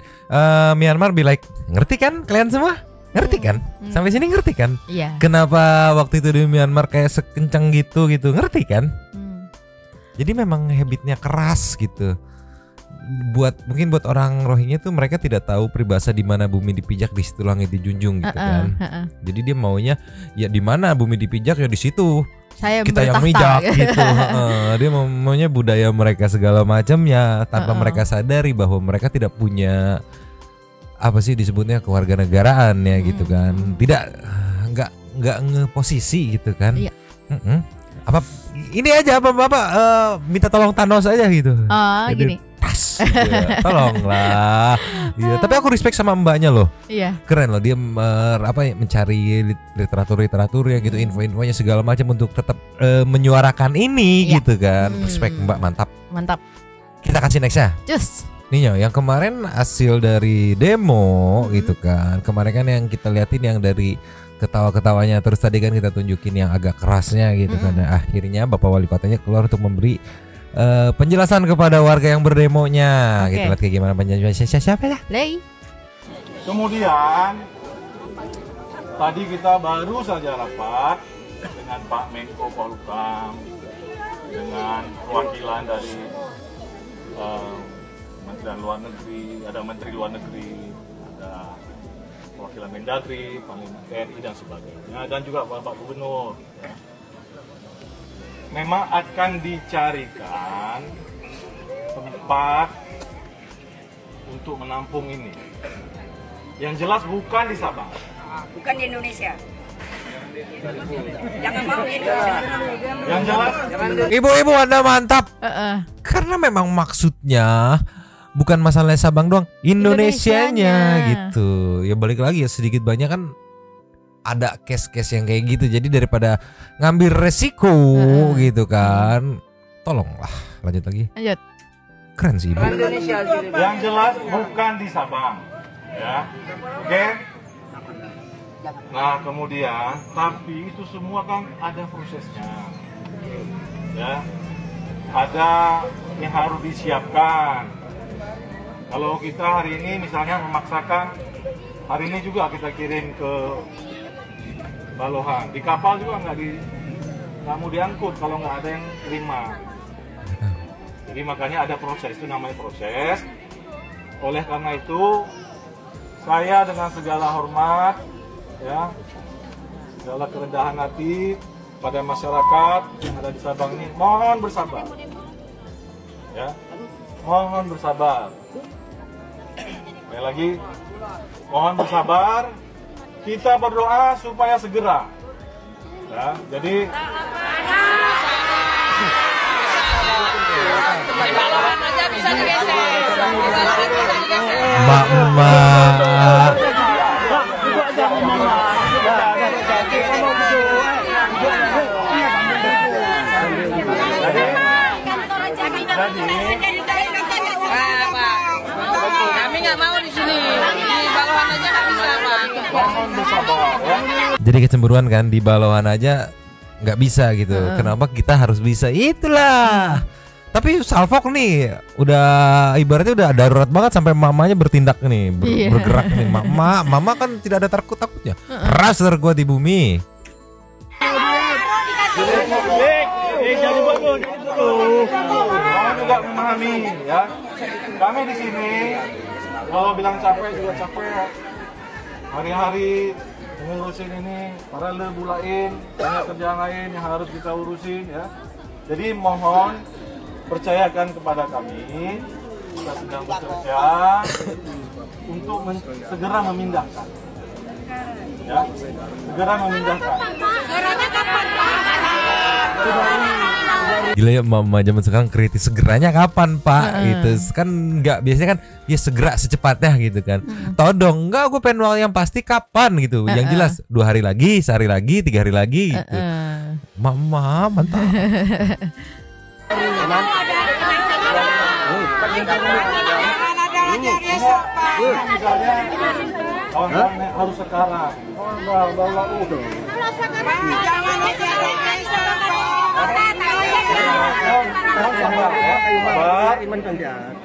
Myanmar be like, ngerti kan kalian semua? Ngerti kan? Sampai sini ngerti kan? Iya. Kenapa waktu itu di Myanmar kayak sekencang gitu? Ngerti kan? Jadi memang habitnya keras gitu. Mungkin buat orang Rohingya tuh mereka tidak tahu peribahasa di mana bumi dipijak di situ langit dijunjung gitu kan. Jadi dia maunya ya di mana bumi dipijak ya di situ. Saya kita yang mijak gitu. Dia maunya budaya mereka segala macamnya tanpa mereka sadari bahwa mereka tidak punya apa sih disebutnya kewarganegaraan ya gitu kan. Tidak nggak ngeposisi gitu kan. Iya. Apa ini aja apa Bapak minta tolong Thanos aja gitu. Jadi, gini. Tas. Ya, tolonglah. Ya, tapi aku respect sama mbaknya loh. Iya. Keren loh dia mencari literatur yang gitu, info-infonya segala macam untuk tetap menyuarakan ini gitu kan. Respect Mbak, mantap. Mantap. Kita kasih next ya. Just. Nih yang kemarin hasil dari demo gitu kan. Kemarin kan yang kita liatin yang dari ketawa-ketawanya, terus tadi kan kita tunjukin yang agak kerasnya gitu kan. Nah, akhirnya Bapak Wali Kotanya keluar untuk memberi penjelasan kepada warga yang berdemonya. Kita lihat kayak gimana penjelasannya. Siapa ya? Lei. Kemudian tadi kita baru saja rapat dengan Pak Menko Polhukam, dengan perwakilan dari Kementerian Luar Negeri, ada Menteri Luar Negeri, ada perwakilan Mendagri, Panglima TNI dan sebagainya, dan juga Bapak Gubernur. Ya. Memang akan dicarikan tempat untuk menampung ini. Yang jelas bukan di Sabang. Bukan di Indonesia. Jangan mau di Indonesia. Yang jelas. Ibu-ibu Anda mantap. Karena memang maksudnya bukan masalah Sabang doang, Indonesianya gitu. Ya balik lagi ya sedikit banyak kan ada case-case yang kayak gitu. Jadi daripada ngambil resiko gitu kan, tolonglah lanjut lagi. Lanjut. Keren sih Ibu. Yang jelas bukan di Sabang, ya. Oke. Nah kemudian, tapi itu semua kan ada prosesnya, ya. Ada yang harus disiapkan. Kalau kita hari ini misalnya memaksakan, hari ini juga kita kirim ke Balohan, di kapal juga nggak mau diangkut kalau nggak ada yang terima. Jadi makanya ada proses, itu namanya proses. Oleh karena itu saya dengan segala hormat, ya, segala kerendahan hati pada masyarakat yang ada di Sabang ini, mohon bersabar, ya, mohon bersabar. Sekali lagi, mohon bersabar. Kita berdoa supaya segera, ya. Jadi Mbak. Kami nggak mau di sini. Di Balohan aja nggak bisa, Pak. Mohon bersabar ya. Jadi kecemburuan kan di Balohan aja nggak bisa gitu. Kenapa kita harus bisa? Itulah. Tapi Salfok nih udah ibaratnya udah darurat banget sampai mamanya bertindak nih, bergerak nih. Mama kan tidak ada takutnya. Ras terkuat di bumi. Jadi bangun, kamu juga memahami ya. Kami di sini kalau bilang capek juga capek. Hari-hari ngurusin ini, para lebu lain, banyak kerjaan lain yang harus kita urusin ya. Jadi mohon percayakan kepada kami, kita sedang bekerja untuk segera memindahkan. Ya, segera memindahkan. Gila ya mama zaman sekarang kritis, segeranya kapan Pak? Gitu kan nggak, biasanya kan ya segera secepatnya gitu kan. Todong enggak, gue pengen yang pasti kapan gitu. Yang jelas 2 hari lagi, sehari lagi, 3 hari lagi gitu. Mama mantap. Kawan-kawan harus sekarang.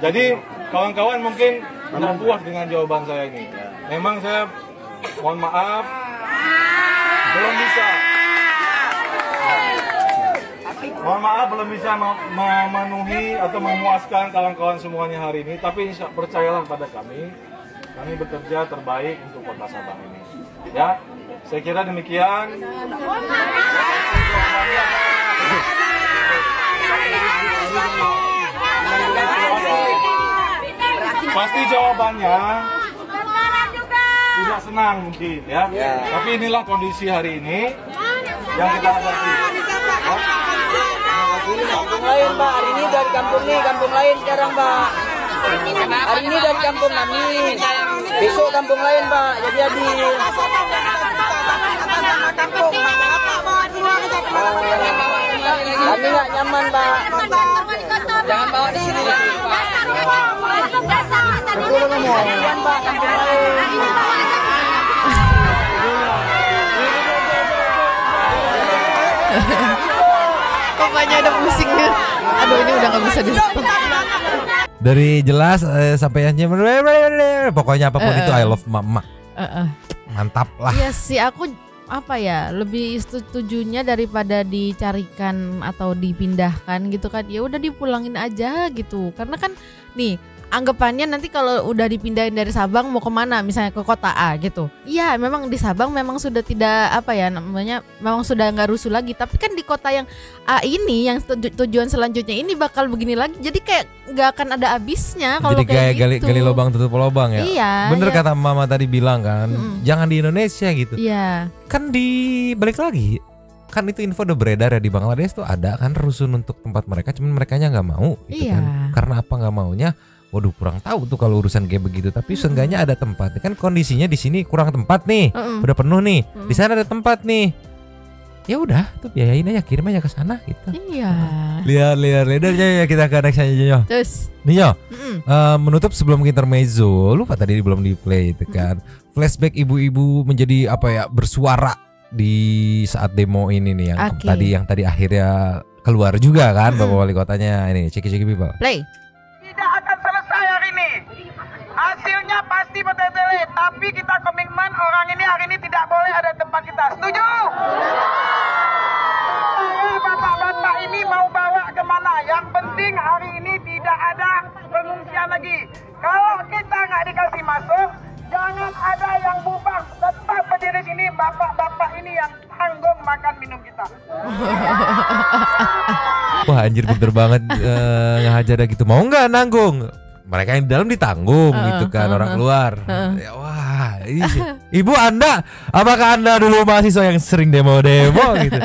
Jadi kawan-kawan mungkin tidak puas dengan jawaban saya ini. Memang saya mohon maaf belum bisa. Mohon maaf belum bisa memenuhi atau memuaskan kawan-kawan semuanya hari ini. Tapi percayalah pada kami bekerja terbaik untuk Kota Sabang ini. Ya, saya kira demikian. Pasti jawabannya tidak senang mungkin ya. Tapi inilah kondisi hari ini yang kita hadapi. Kampung lain, Pak. Hari ini dari kampung lain sekarang, Pak. Hari ini dari kampung kami. Besok kampung lain, Pak. Jadi. Kami nggak nyaman, Pak. Jangan bawa di sini lagi, Pak. Kasihan, Pak, kampung lain. Papanya udah pusing nih. Aduh, ini udah nggak bisa di-stop. Dari jelas sampai yang pokoknya apapun itu I love mama. Mantap lah. Iya sih, aku apa ya, lebih setujunya daripada dicarikan atau dipindahkan gitu kan, ya udah dipulangin aja gitu. Karena kan nih anggapannya nanti kalau udah dipindahin dari Sabang mau kemana, misalnya ke kota A gitu. Iya, memang di Sabang memang sudah tidak apa ya namanya, memang sudah nggak rusuh lagi. Tapi kan di kota yang A ini, yang tujuan selanjutnya ini bakal begini lagi. Jadi kayak nggak akan ada habisnya kalau kayak gitu. Jadi gali lubang tutup lubang ya. Iya. Bener iya. Kata mama tadi bilang kan, jangan di Indonesia gitu. Iya. Kan di balik lagi. Kan itu info udah beredar ya, di Bangladesh tuh ada kan rusun untuk tempat mereka, cuman merekanya nggak mau gitu kan. Karena apa nggak maunya? Waduh, kurang tahu tuh kalau urusan kayak begitu. Tapi seenggaknya ada tempat. Kan kondisinya di sini kurang tempat nih, udah penuh nih. Di sana ada tempat nih. Ya udah, tuh biayain aja, kirim aja ke sana gitu. Iya. Lihat ya, kita ke next aja Nyo. Terus Nyo, menutup sebelum intermezzo, lupa tadi belum di play itu kan. Flashback ibu-ibu menjadi apa ya, bersuara di saat demo ini nih yang tadi akhirnya keluar juga kan Bapak Wali Kotanya ini. Ceki people. Play. Tidak akan selesai hari ini. Hasilnya pasti bertele-tele, tapi kita komitmen orang ini hari ini tidak boleh ada tempat kita. Setuju? Bapak-bapak ini mau bawa kemana? Yang penting hari ini tidak ada pengungsian lagi. Kalau kita nggak dikasih masuk, jangan ada yang bubar. Tetap berdiri sini, bapak-bapak ini yang tanggung makan minum kita. Wah anjir, pinter banget ngajar gitu. Mau nggak nanggung? Mereka yang di dalam ditanggung gitu kan, orang luar. Ya, wah, Ibu Anda, apakah Anda dulu mahasiswa yang sering demo-demo gitu?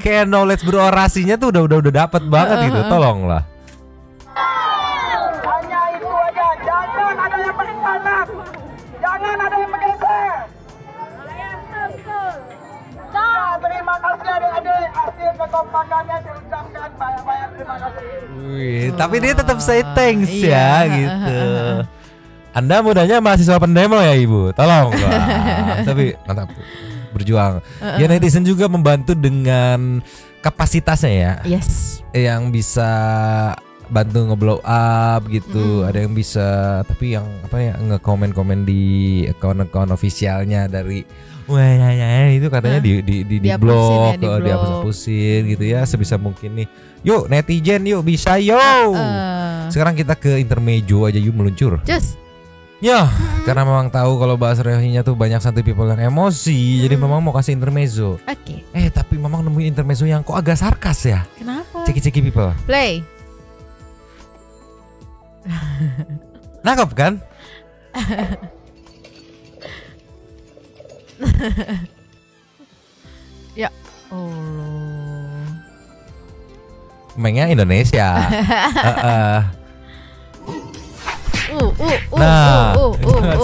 Kayak knowledge berorasinya tuh udah dapet banget gitu. Tolonglah. Hanya itu aja, jangan ada yang berkhianat, jangan ada yang bergeser. Terima kasih adik-adik, hasil kekompakannya saya ucapkan banyak-banyak terima kasih. Wih, tapi dia tetap say thanks ya gitu. Anda mudanya mahasiswa pendemo ya Ibu, tolong lah. Tapi mantap berjuang. Ya netizen juga membantu dengan kapasitasnya ya. Yes. Yang bisa bantu ngeblow up gitu. Ada yang bisa, tapi yang apa ya, nge-komen di akun officialnya dari itu katanya di blok, dihapus-hapusin gitu ya, sebisa mungkin nih. Yuk netizen, yuk bisa yuk. Sekarang kita ke intermezzo aja yuk, meluncur. Just. Ya, karena memang tahu kalau bahasa Rohingya tuh banyak santai people yang emosi, jadi memang mau kasih intermezzo. Oke. Tapi memang nemuin intermezzo yang kok agak sarkas ya. Kenapa? Ceki-ceki people. Play. Nangkep kan? Ya Allah. Mainnya Indonesia.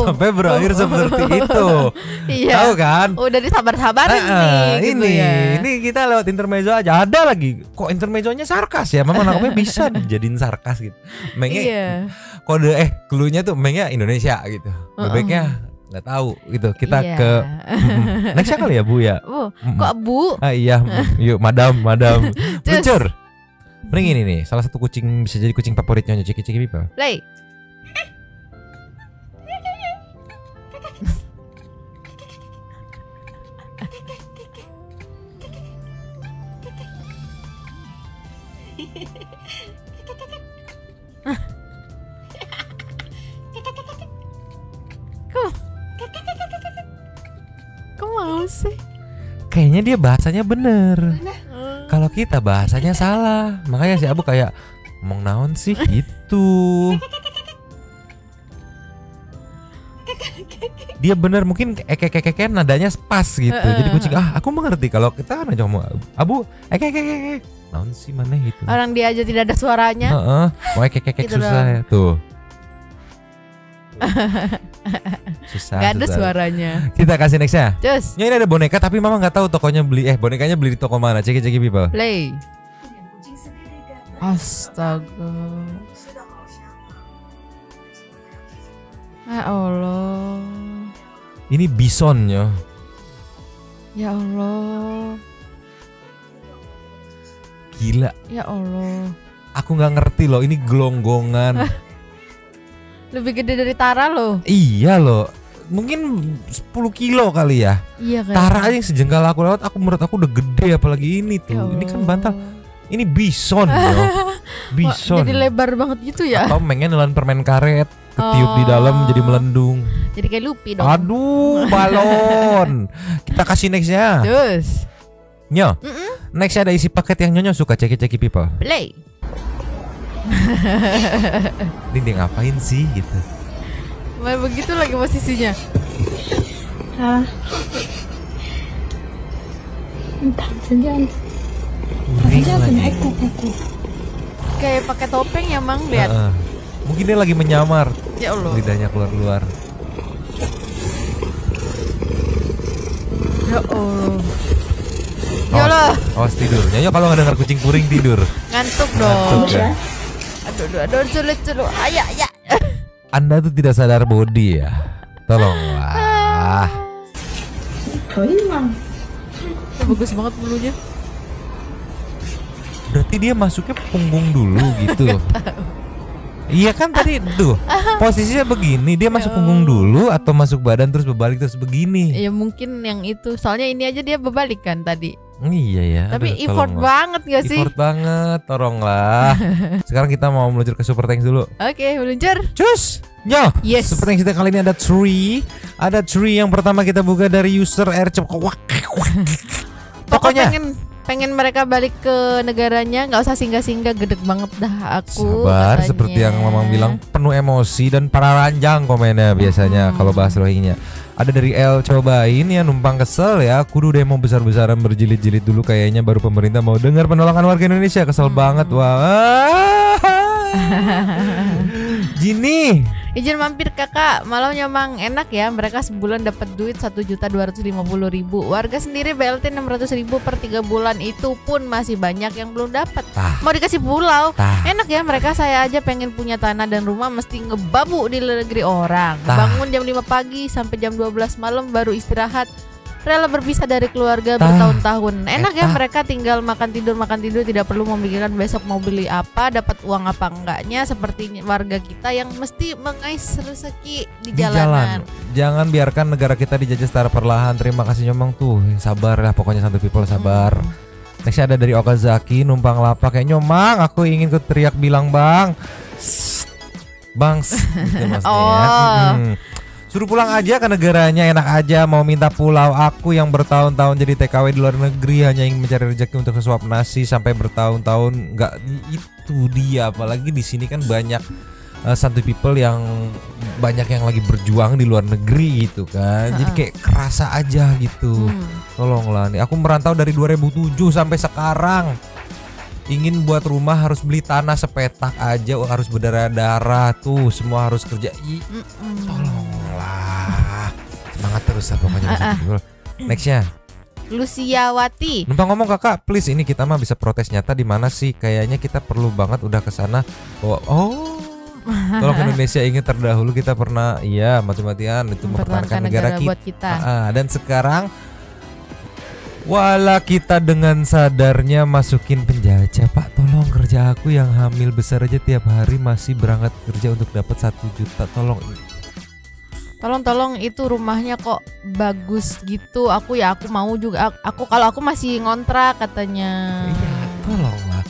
Sampai berakhir seperti itu. Iya. Tahu kan? Udah disabar-sabarin nih. Ini, ini kita lewat intermezzo aja. Ada lagi. Kok intermezzonya sarkas ya? Memang nangkepnya bisa dijadiin sarkas gitu. Mainnya kode cluenya tuh mainnya Indonesia gitu. Bebeknya nggak tahu gitu. Kita ke nextnya kali ya Bu ya. Kok Bu? Iya. Yuk madam. Meluncur. Mending ini nih. Salah satu kucing bisa jadi kucing favoritnya Ceki people. Play. Kok mau sih? Kayaknya dia bahasanya bener. Kalau kita bahasanya salah. Makanya si Abu kayak ngomong naon sih gitu. Dia bener mungkin nadanya pas gitu. Jadi kucing aku mengerti kalau kita kan aja ngomong Abu naon sih mana gitu. Orang dia aja tidak ada suaranya. Mau gitu susah ya tuh. Susah. Gak ada suaranya. Kita kasih nextnya. Just. Ini ada boneka tapi mama nggak tahu tokonya beli. Bonekanya beli di toko mana? Ceki people. Play. Astaga. Ya Allah. Ini bisonnya. Ya Allah. Gila. Ya Allah. Aku nggak ngerti loh. Ini gelonggongan. Lebih gede dari Tara loh. Iya loh. Mungkin 10 kilo kali ya. Iya kan. Tara aja yang sejengkal aku lewat, menurut aku udah gede, apalagi ini tuh. Ini kan bantal. Ini bison loh. Bison. Jadi lebar banget gitu ya. Atau pengen nelan permen karet, ketiup di dalam jadi melendung. Jadi kayak Lupi dong. Aduh, balon. Kita kasih nextnya. Terus. Nyo. Next ada isi paket yang Nyonya suka, ceki people. Play. Ini dia ngapain sih gitu? Begitu lagi posisinya. Kayak pakai topeng ya Mang, lihat. Mungkin dia lagi menyamar. Ya Allah. Lidahnya keluar. Ya Allah. Ya Allah. Awas tidur. Nyonya kalau nggak dengar kucing puring tidur. Ngantuk dong. Ya? Aduh, sulit. Ayah. Anda tuh tidak sadar body ya. Tolonglah. Bagus banget bulunya. Berarti dia masuknya punggung dulu gitu. Iya kan tadi tuh posisinya begini, dia masuk punggung dulu atau masuk badan terus berbalik terus begini? Ya mungkin yang itu. Soalnya ini aja dia berbalik kan tadi. Iya ya. Tapi effort banget gak sih? Effort banget, tolonglah. Sekarang kita mau meluncur ke Super Thanks dulu. Oke, meluncur. Cus. Yo, yes. Super Thanks kita kali ini ada tree. Ada tree yang pertama kita buka dari user Pokoknya pengen mereka balik ke negaranya, nggak usah singgah-singgah, gedeg banget dah aku. Sabar, katanya. seperti yang Mamang bilang, penuh emosi dan para ranjang komennya biasanya kalau bahas Rohingya. Ada dari L, cobain ya numpang kesel ya, kudu demo besar-besaran berjilid-jilid dulu kayaknya baru pemerintah mau dengar penolakan warga Indonesia, kesel banget. Wah. Gini. Izin mampir kakak, malam memang enak ya. Mereka sebulan dapat duit 1.250.000. Warga sendiri BLT 600.000 per 3 bulan. Itu pun masih banyak yang belum dapat. Mau dikasih pulau. Enak ya, mereka saya aja pengen punya tanah dan rumah mesti ngebabu di negeri orang. Bangun jam 5 pagi sampai jam 12 malam baru istirahat. Rela berpisah dari keluarga bertahun-tahun. Enak ya, mereka tinggal makan tidur tidak perlu memikirkan besok mau beli apa, dapat uang apa enggaknya. Seperti warga kita yang mesti mengais rezeki di jalanan. Jangan biarkan negara kita dijajah secara perlahan. Terima kasih Nyomong tuh. Sabar lah pokoknya Santuy People, sabar. Next ada dari Okazaki, numpang lapak kayak Nyomang. Aku ingin ku teriak bilang bang. Bang. Gitu suruh pulang aja ke negaranya, enak aja. Mau minta pulau, aku yang bertahun-tahun jadi TKW di luar negeri hanya ingin mencari rezeki untuk sesuap nasi sampai bertahun-tahun. Nggak, itu dia. Apalagi di sini kan banyak Santuy People yang banyak yang lagi berjuang di luar negeri gitu kan. Jadi kayak kerasa aja gitu. Tolonglah nih, aku merantau dari 2007 sampai sekarang. Ingin buat rumah harus beli tanah sepetak aja, harus berdarah-darah tuh, semua harus kerja. Tolonglah, semangat terus lah pokoknya. Nextnya Luciawati. Numpang ngomong kakak, please ini kita mah bisa protes nyata di mana sih? Kayaknya kita perlu banget udah kesana. Kalau ke Indonesia ingin terdahulu kita pernah, iya mati-matian itu mempertahankan negara kita. Dan sekarang wala kita dengan sadarnya masukin penjajah. Pak tolong kerja aku yang hamil besar aja tiap hari masih berangkat kerja untuk dapat 1 juta. Tolong itu rumahnya kok bagus gitu. Aku mau juga. Kalau aku masih ngontrak katanya. Iya, tolonglah.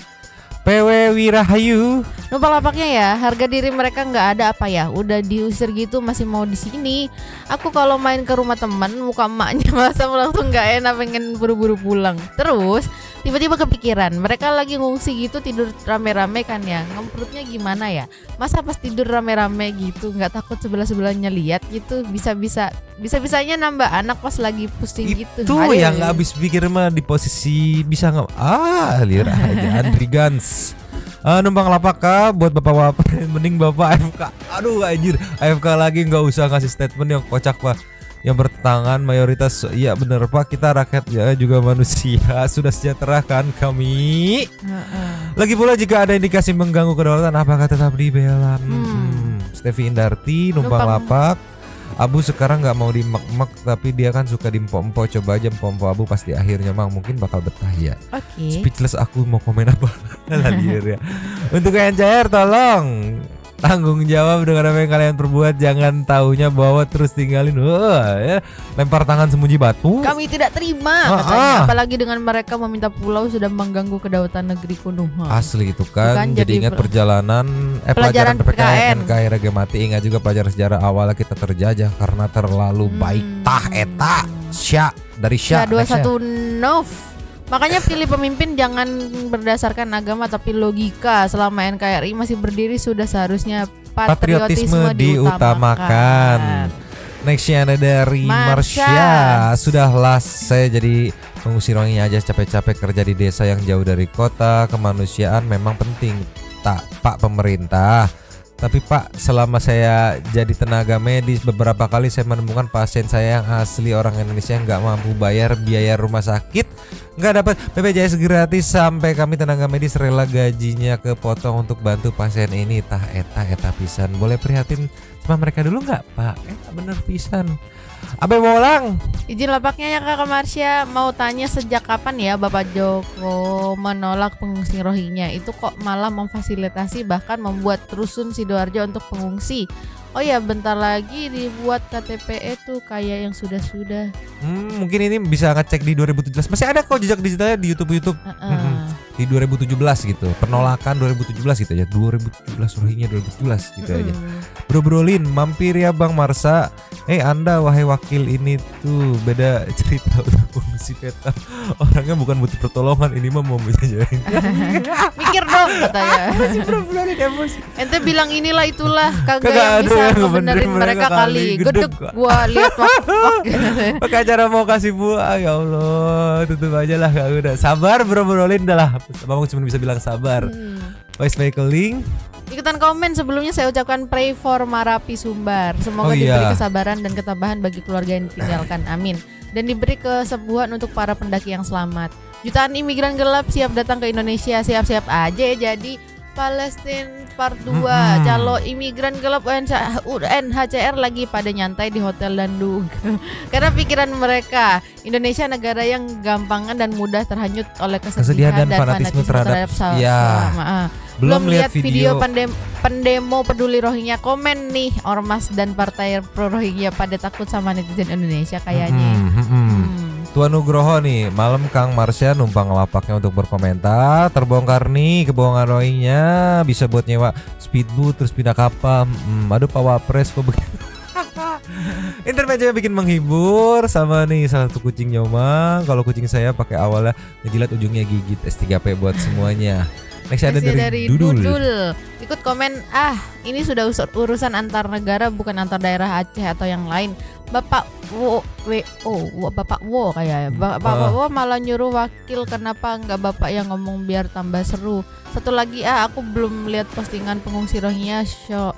PW Wirahayu. Numpang lapaknya ya, harga diri mereka nggak ada apa ya. Udah diusir gitu masih mau di sini. Aku kalau main ke rumah teman, muka emaknya masa langsung nggak enak, pengen buru-buru pulang. Terus tiba-tiba kepikiran, mereka lagi ngungsi gitu tidur rame-rame kan ya. Ngemprutnya gimana ya? Masa pas tidur rame-rame gitu nggak takut sebelah-sebelahnya lihat gitu? Bisa-bisanya nambah anak pas lagi pusing gitu. Itu yang nggak habis pikir mah di posisi bisa nggak? Lihat aja Andri Gans. Numpang lapak kah buat Bapak Wapres, mending Bapak AFK. Aduh anjir, AFK lagi, nggak usah ngasih statement yang kocak Pak. Yang bertentangan mayoritas. Iya bener Pak, kita rakyat ya juga manusia. Sudah sejahtera kan kami. Lagi pula jika ada indikasi mengganggu kedaulatan apakah tetap dibela? Stevi Indarti, numpang lapak. Abu sekarang nggak mau dimek-mek tapi dia kan suka dimpo-empo. Coba aja empo-empo Abu pas di akhirnya mungkin bakal betah ya. Speechless aku mau komen apa. Ya. Untuk NCR tolong tanggung jawab dengan apa yang kalian perbuat. Jangan taunya bahwa terus tinggalin ya. Lempar tangan sembunyi batu. Kami tidak terima katanya. Apalagi dengan mereka meminta pulau sudah mengganggu kedaulatan negeri kuno. Asli itu kan. Jadi ingat perjalanan pelajaran PPKN NKRI Regemati. Ingat juga pelajaran sejarah awalnya kita terjajah karena terlalu baik eta Sya dari Sya 21 Nov. Makanya pilih pemimpin jangan berdasarkan agama tapi logika. Selama NKRI masih berdiri sudah seharusnya patriotisme diutamakan. Nextnya ada dari Marsha. Sudahlah saya jadi pengungsi Rohingya aja capek-capek kerja di desa yang jauh dari kota. Kemanusiaan memang penting tak Pak pemerintah. Tapi Pak, selama saya jadi tenaga medis beberapa kali saya menemukan pasien saya yang asli orang Indonesia yang nggak mampu bayar biaya rumah sakit, nggak dapat BPJS gratis, sampai kami tenaga medis rela gajinya kepotong untuk bantu pasien ini. Tah eta pisan. Boleh prihatin sama mereka dulu nggak Pak? Bener pisan. Abe Bolang. Izin lapaknya ya Kakak Marsha, mau tanya sejak kapan ya Bapak Joko menolak pengungsi Rohingya? Itu kok malah memfasilitasi bahkan membuat rusun Sidoarjo untuk pengungsi. Oh ya bentar lagi dibuat KTP itu kayak yang sudah-sudah. Mungkin ini bisa ngecek di 2017. Masih ada kok jejak digitalnya di YouTube. Di 2017 gitu. Penolakan 2017 gitu ya. 2017 Rohingya 2017 gitu aja. Bro-brolin mampir ya Bang Marsa. Anda wahai wakil ini tuh beda cerita untuk pengungsi peta. Orangnya bukan butuh pertolongan, ini mah mau menjajarin. Mikir dong katanya. Masih bro-brolin emosi. Ente bilang inilah itulah kagak yang bisa ngebenerin mereka kali. Gedeg gua lihat pakai acara mau kasih buah. Ya Allah, tutup aja lah, udah sabar bro-brolin dah lah. Abang cuma bisa bilang sabar. Voice Vehicle Link Ikutan komen sebelumnya saya ucapkan pray for Marapi Sumbar. Semoga diberi kesabaran dan ketabahan bagi keluarga yang ditinggalkan. Amin. Dan diberi kesembuhan untuk para pendaki yang selamat. Jutaan imigran gelap siap datang ke Indonesia. Siap-siap aja ya jadi Palestina Part 2. Calo imigran gelap UNHCR lagi pada nyantai di hotel Dandung. Karena pikiran mereka Indonesia negara yang gampangan dan mudah terhanyut oleh kesedihan dan fanatisme terhadap belum lihat video pendemo peduli Rohingya. Komen nih ormas dan partai pro Rohingya pada takut sama netizen Indonesia kayaknya. Tuan Nugroho nih, malam Kang Marsha numpang lapaknya untuk berkomentar. Terbongkar nih kebohongan Rohingya, bisa buat nyewa speedboat terus pindah kapal. Aduh Pak Wapres kok begitu. Intermezzo bikin menghibur sama nih salah satu kucing Nyomang. Kalau kucing saya pakai awalnya ngejilat ujungnya gigit. S3P buat semuanya. Next ada dari Dudul. Ikut komen, ini sudah urusan antar negara bukan antar daerah Aceh atau yang lain. Bapak Bapak Wo kayak Bapak Wo malah nyuruh wakil, kenapa nggak Bapak yang ngomong biar tambah seru. Satu lagi aku belum lihat postingan pengungsi Rohingya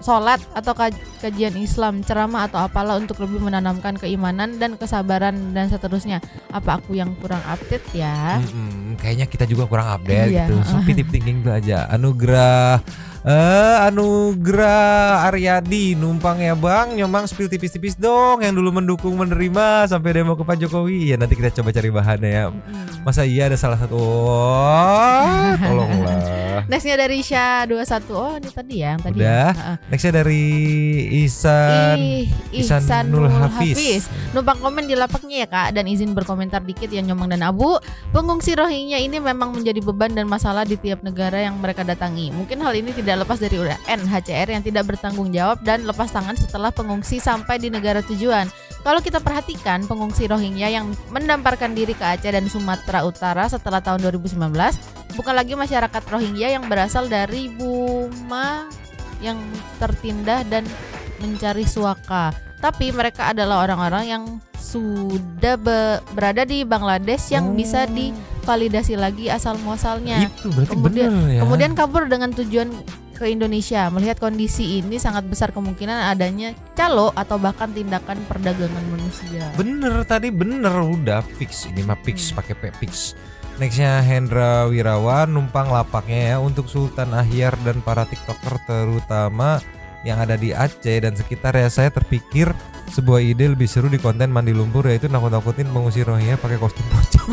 sholat atau kajian Islam, ceramah atau apalah untuk lebih menanamkan keimanan dan kesabaran dan seterusnya. Apa aku yang kurang update ya? Kayaknya kita juga kurang update gitu. Positive thinking itu aja. Anugrah Aryadi numpang ya Bang, Nyomang spill tipis-tipis dong yang dulu mendukung menerima sampai demo ke Pak Jokowi. Ya nanti kita coba cari bahannya ya. Masa iya ada salah satu tolonglah. Nextnya dari Isya 21. Ini tadi ya yang tadi. Udah. Nextnya dari Ihsanul Hafiz. Numpang komen di lapaknya ya Kak, dan izin berkomentar dikit ya Nyomang dan Abu. Pengungsi Rohingya ini memang menjadi beban dan masalah di tiap negara yang mereka datangi. Mungkin hal ini tidak lepas dari UNHCR yang tidak bertanggung jawab dan lepas tangan setelah pengungsi sampai di negara tujuan. Kalau kita perhatikan pengungsi Rohingya yang mendamparkan diri ke Aceh dan Sumatera Utara setelah tahun 2019 bukan lagi masyarakat Rohingya yang berasal dari Burma yang tertindas dan mencari suaka, tapi mereka adalah orang-orang yang sudah berada di Bangladesh yang bisa divalidasi lagi asal muasalnya. Itu berarti kemudian kabur dengan tujuan ke Indonesia. Melihat kondisi ini sangat besar kemungkinan adanya calo atau bahkan tindakan perdagangan manusia. Bener udah fix, ini mah fix pakai fix. Nextnya Hendra Wirawan numpang lapaknya ya untuk Sultan Ahyar dan para TikToker terutama yang ada di Aceh dan sekitar ya. Saya terpikir sebuah ide lebih seru di konten mandi lumpur, yaitu nakut-nakutin pengungsi Rohingya pakai kostum pocong.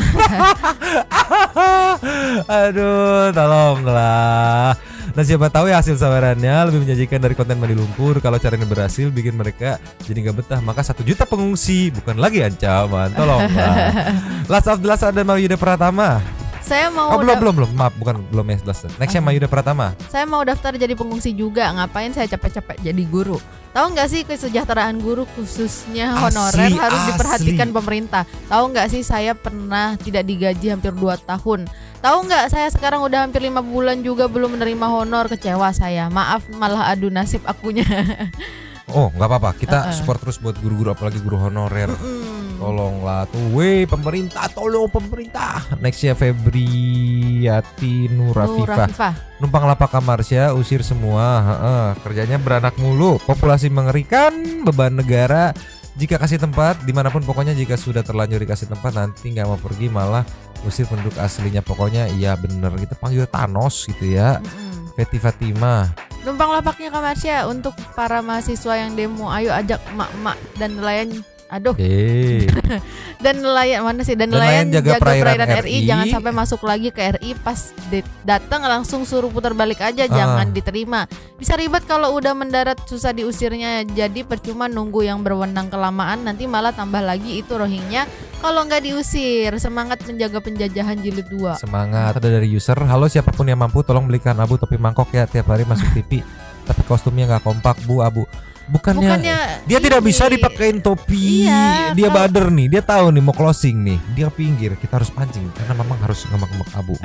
Aduh, tolonglah. Nah siapa tahu ya hasil sawerannya lebih menjanjikan dari konten mandi lumpur. Kalau caranya berhasil bikin mereka jadi nggak betah, maka 1 juta pengungsi bukan lagi ancaman. Tolonglah. Last of the last ada Mayuda Pratama. Saya mau belum maaf belum ya. Nextnya Mayuda Pratama. Saya mau daftar jadi pengungsi juga. Ngapain saya capek-capek jadi guru? Tahu nggak sih kesejahteraan guru khususnya honorer harus diperhatikan pemerintah? Tahu nggak sih saya pernah tidak digaji hampir 2 tahun? Tahu nggak saya sekarang udah hampir 5 bulan juga belum menerima honor. Kecewa saya. Maaf malah adu nasib akunya. Oh nggak apa-apa, kita support terus buat guru-guru apalagi guru honorer. Tolonglah tuh, pemerintah, tolong pemerintah. Nextnya Febriati Nurafifah. Numpang lapak Marsha, usir semua. Kerjanya beranak mulu, populasi mengerikan, beban negara. Jika kasih tempat, dimanapun pokoknya jika sudah terlanjur dikasih tempat nanti nggak mau pergi malah usir penduduk aslinya. Pokoknya iya bener, kita panggil Thanos gitu ya. Feti Fatimah. Numpang lapaknya Kak Marsha untuk para mahasiswa yang demo, ayo ajak emak-emak dan nelayan. Dan nelayan mana sih? Dan nelayan jaga perairan RI. Jangan sampai masuk lagi ke RI. Pas datang langsung suruh putar balik aja. Jangan diterima. Bisa ribet kalau udah mendarat, susah diusirnya. Jadi percuma nunggu yang berwenang kelamaan, nanti malah tambah lagi itu Rohingya kalau nggak diusir. Semangat menjaga penjajahan jilid 2. Semangat. Ada dari user, halo siapapun yang mampu tolong belikan Abu topi mangkok ya, tiap hari masuk TV tapi kostumnya nggak kompak Bu Abu. Bukannya dia tidak bisa dipakein topi. Dia bader nih, dia tahu nih mau closing nih. Dia pinggir, kita harus pancing karena memang harus ngemak-ngemak abu.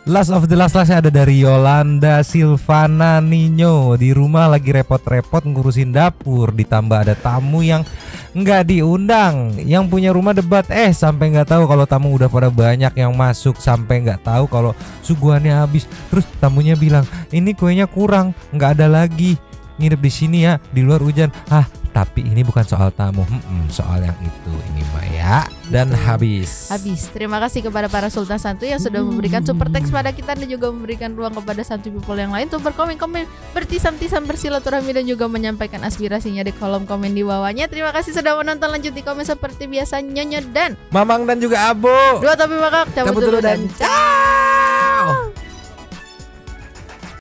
Last of the last ada dari Yolanda Silvana Nino. Di rumah lagi repot-repot ngurusin dapur, ditambah ada tamu yang nggak diundang. Yang punya rumah debat sampai nggak tahu kalau tamu udah pada banyak yang masuk, sampai nggak tahu kalau suguhannya habis. Terus tamunya bilang, ini kuenya kurang, nggak ada lagi. Nginep di sini ya, di luar hujan. Tapi ini bukan soal tamu, soal yang itu ini Mbak ya. Dan habis. Terima kasih kepada para Sultan Santuy yang sudah memberikan super teks pada kita dan juga memberikan ruang kepada Santuy People yang lain untuk berkomen-komen, bertisam-tisam, bersilaturahmi dan juga menyampaikan aspirasinya di kolom komen di bawahnya. Terima kasih sudah menonton. Lanjut di komen seperti biasa Nyonya dan Mamang dan juga Abo. Dua Topi Makak cabut dulu dan ciao.